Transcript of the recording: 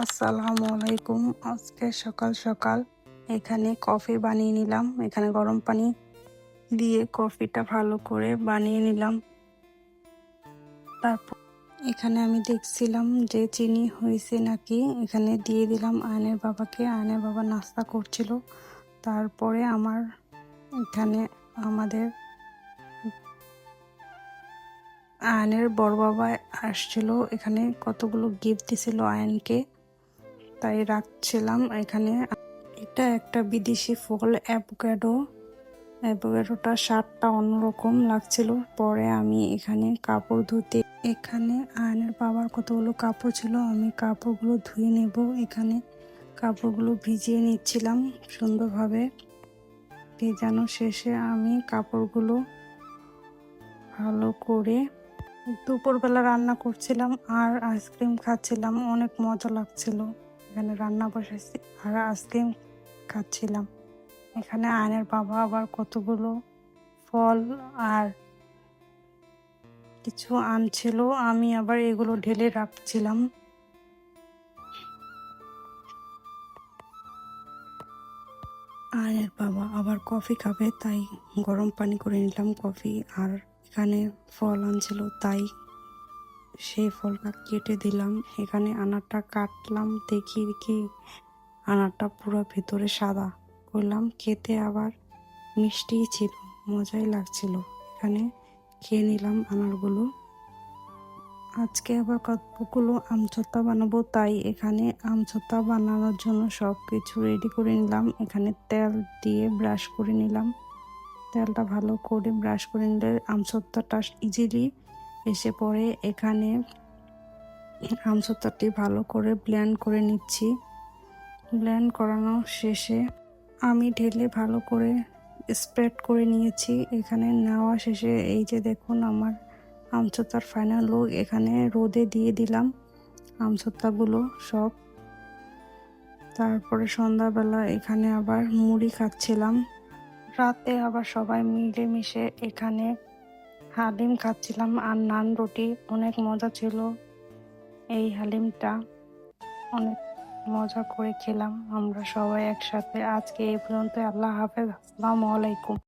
আসসালামু আলাইকুম। আজকে সকাল সকাল এখানে কফি বানিয়ে নিলাম। এখানে গরম পানি দিয়ে কফিটা ভালো করে বানিয়ে নিলাম। তারপর এখানে আমি দেখছিলাম যে চিনি হয়েছে নাকি, এখানে দিয়ে দিলাম আয়নের বাবাকে। আয়নের বাবা নাস্তা করছিল। তারপরে এখানে আমাদের আয়নের বড় বাবা আসছিল, এখানে কতগুলো গিফট দিছিল আয়নকে, তাই রাখছিলাম এখানে। এটা একটা বিদেশি ফল অ্যাভোকাডোটা স্বাদটা অন্যরকম লাগছিল। পরে আমি এখানে কাপড় ধুতে, এখানে আয়নের বাবার কতগুলো কাপড় ছিল, আমি কাপড়গুলো ধুয়ে নেব। এখানে কাপড়গুলো ভিজিয়ে নিচ্ছিলাম সুন্দরভাবে। ভেজানো শেষে আমি কাপড়গুলো ভালো করে, দুপুরবেলা রান্না করছিলাম আর আইসক্রিম খাচ্ছিলাম, অনেক মজা লাগছিল। এখানে রান্না বসাইছি আর আইসক্রিম খাচ্ছিলাম। এখানে আয়নের বাবা আবার কতগুলো ফল আর কিছু আনছিল, আমি আবার এগুলো ঢেলে রাখছিলাম। আয়নের বাবা আবার কফি খাবে, তাই গরম পানি করে নিলাম কফি। আর এখানে ফল আনছিল, তাই সেই ফলটা কেটে দিলাম। এখানে আনারটা কাটলাম, দেখি কি আনারটা পুরো ভেতরে সাদা করলাম। খেতে আবার মিষ্টি ছিল, মজাই লাগছিল। এখানে খেয়ে নিলাম আনারগুলো। আজকে আবার কতগুলো আমচত্তা বানাবো, তাই এখানে আমচত্তা বানানোর জন্য সব কিছু রেডি করে নিলাম। এখানে তেল দিয়ে ব্রাশ করে নিলাম। তেলটা ভালো করে ব্রাশ করে নিলে আমচত্তাটা ইজিলি এসে পড়ে। এখানে আমচত্তাটি ভালো করে ব্লেন্ড করে নিচ্ছি। ব্লেন্ড করানো শেষে আমি ঢেলে ভালো করে স্প্রেড করে নিয়েছি। এখানে নেওয়া শেষে এই যে দেখুন আমার আমচত্তার ফাইনাল লুক। এখানে রোদে দিয়ে দিলাম আমচত্তাগুলো সব। তারপরে সন্ধ্যাবেলা এখানে আবার মুড়ি খাচ্ছিলাম। রাতে আবার সবাই মিলেমিশে এখানে হালিম খাচ্ছিলাম আর নান রুটি। অনেক মজা ছিল এই হালিমটা, অনেক মজা করে খেলাম আমরা সবাই একসাথে। আজকে এই পর্যন্ত। আল্লাহ হাফেজ। আসসালামু আলাইকুম।